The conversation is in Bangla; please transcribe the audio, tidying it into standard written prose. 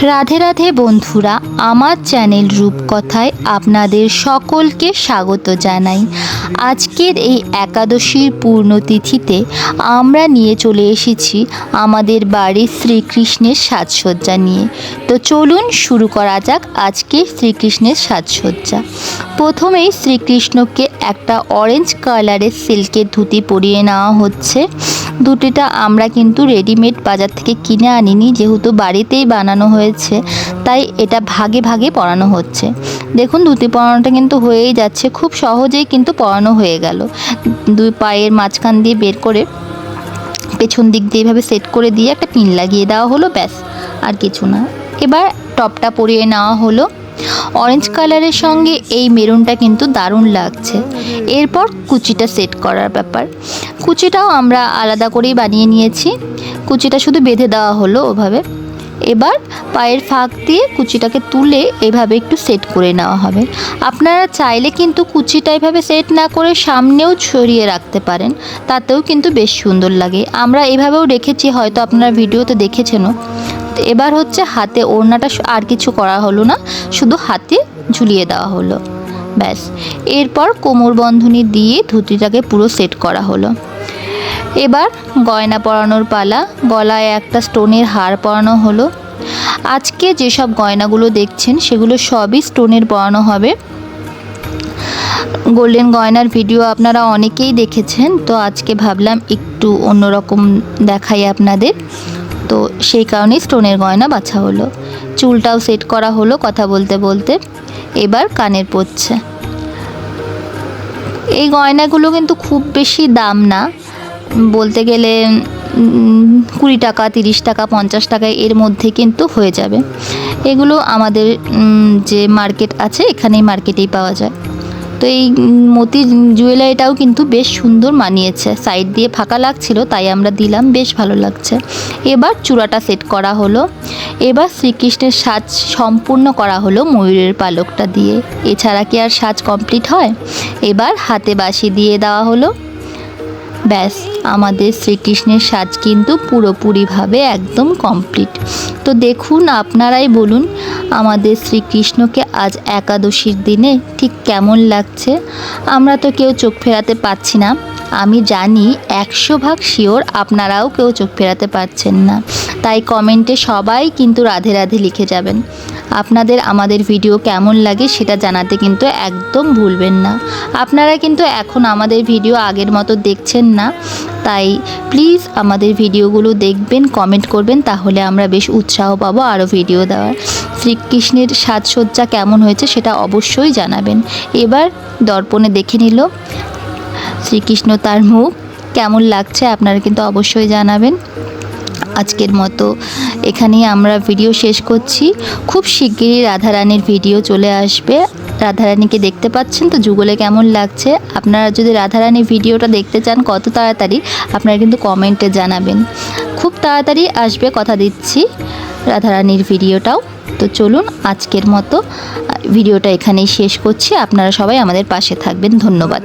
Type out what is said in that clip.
রাধে রাধে বন্ধুরা, আমার চ্যানেল রূপকথায় আপনাদের সকলকে স্বাগত জানাই। আজকের এই একাদশীর পূর্ণতিথিতে আমরা নিয়ে চলে এসেছি আমাদের বাড়ির শ্রীকৃষ্ণের সাজসজ্জা নিয়ে। তো চলুন শুরু করা যাক আজকে শ্রীকৃষ্ণের সাজসজ্জা। প্রথমেই শ্রীকৃষ্ণকে একটা অরেঞ্জ কালারের সিল্কের ধুতি পরিয়ে নেওয়া হচ্ছে। ধুতিটা আমরা কিন্তু রেডিমেড বাজার থেকে কিনে আনিনি, যেহেতু বাড়িতেই বানানো হয়েছে তাই এটা ভাগে ভাগে পরানো হচ্ছে। দেখুন ধুতি পরানোটা কিন্তু হয়েই যাচ্ছে, খুব সহজেই কিন্তু পরানো হয়ে গেল। দুই পায়ের মাঝখান দিয়ে বের করে পেছন দিক দিয়ে এভাবে সেট করে দিয়ে একটা পিন লাগিয়ে দেওয়া হলো, ব্যাস আর কিছু না। এবার টপটা পরিয়ে নেওয়া হলো। অরেঞ্জ কালারের সঙ্গে এই মেরুনটা কিন্তু দারুণ লাগছে। এরপর কুচিটা সেট করার ব্যাপার, কুচিটাও আমরা আলাদা করেই বানিয়ে নিয়েছি। কুচিটা শুধু বেঁধে দেওয়া হলো ওভাবে। এবার পায়ের ফাঁক দিয়ে কুচিটাকে তুলে এভাবে একটু সেট করে নেওয়া হবে। আপনারা চাইলে কিন্তু কুচিটা এভাবে সেট না করে সামনেও ছড়িয়ে রাখতে পারেন, তাতেও কিন্তু বেশ সুন্দর লাগে। আমরা এভাবেও রেখেছি, হয়তো আপনারা ভিডিওতে দেখেছেনও। এবার হচ্ছে হাতে ওড়নাটা আর কিছু করা হলো না, শুধু হাতে ঝুলিয়ে দেওয়া হলো, ব্যাস। এরপর কোমর বন্ধনী দিয়ে ধুতিটাকে পুরো সেট করা হলো। এবার গয়না পরানোর পালা। গলায় একটা স্টোনের হার পরানো হলো। আজকে যেসব গয়নাগুলো দেখছেন সেগুলো সবই স্টোনের পরানো হবে। গোল্ডেন গয়নার ভিডিও আপনারা অনেকেই দেখেছেন, তো আজকে ভাবলাম একটু অন্যরকম দেখাই আপনাদের, তো সেই কারণেই স্টোনের গয়না বাছা হলো। চুলটাও সেট করা হলো কথা বলতে বলতে। এবার কানের পড়ছে। এই গয়নাগুলো কিন্তু খুব বেশি দাম না, বলতে গেলে 20 টাকা, 30 টাকা, 50 টাকা এর মধ্যে কিন্তু হয়ে যাবে। এগুলো আমাদের যে মার্কেট আছে এখানেই মার্কেটেই পাওয়া যায়। তো এই মতি জুয়েলারিটাও কিন্তু বেশ সুন্দর মানিয়েছে, সাইড দিয়ে ফাঁকা লাগছিল তাই আমরা দিলাম, বেশ ভালো লাগছে। এবার চূড়াটা সেট করা হলো। এবার শ্রীকৃষ্ণের সাজ সম্পূর্ণ করা হলো ময়ূরের পালকটা দিয়ে। এছাড়া কি আর সাজ কমপ্লিট হয়? এবার হাতে বাঁশি দিয়ে দেওয়া হলো, ব্যাস আমাদের শ্রীকৃষ্ণের সাজ কিন্তু পুরোপুরিভাবে একদম কমপ্লিট। তো দেখুন, আপনারাই বলুন আমাদের শ্রীকৃষ্ণকে আজ একাদশীর দিনে ঠিক কেমন লাগছে। আমরা তো কেউ চোখ ফেরাতে পারছি না, আমি জানি 100% শিওর আপনারাও কেউ চোখ ফেরাতে পারছেন না। তাই কমেন্টে সবাই কিন্তু রাধে রাধে লিখে যাবেন। আপনাদের আমাদের ভিডিও কেমন লাগে সেটা জানাতে কিন্তু একদম ভুলবেন না। আপনারা কিন্তু এখন আমাদের ভিডিও আগের মতো দেখছেন না, তাই প্লিজ আমাদের ভিডিওগুলো দেখবেন, কমেন্ট করবেন, তাহলে আমরা বেশ উৎসাহ পাবো আরও ভিডিও দেওয়ার। শ্রীকৃষ্ণের সাজসজ্জা কেমন হয়েছে সেটা অবশ্যই জানাবেন। এবার দর্পণে দেখে নিল শ্রীকৃষ্ণ, তার মুখ কেমন লাগছে আপনারা কিন্তু অবশ্যই জানাবেন। আজকের মতো এখানেই আমরা ভিডিও শেষ করছি। খুব শিগগিরই রাধারানীর ভিডিও চলে আসবে। রাধারানীকে দেখতে পাচ্ছেন তো যুগলে কেমন লাগছে। আপনারা যদি রাধারানীর ভিডিওটা দেখতে চান কত তাড়াতাড়ি, আপনারা কিন্তু কমেন্টে জানাবেন। খুব তাড়াতাড়ি আসবে, কথা দিচ্ছি, রাধারানীর ভিডিওটাও। তো চলুন আজকের মতো ভিডিওটা এখানেই শেষ করছি। আপনারা সবাই আমাদের পাশে থাকবেন। ধন্যবাদ।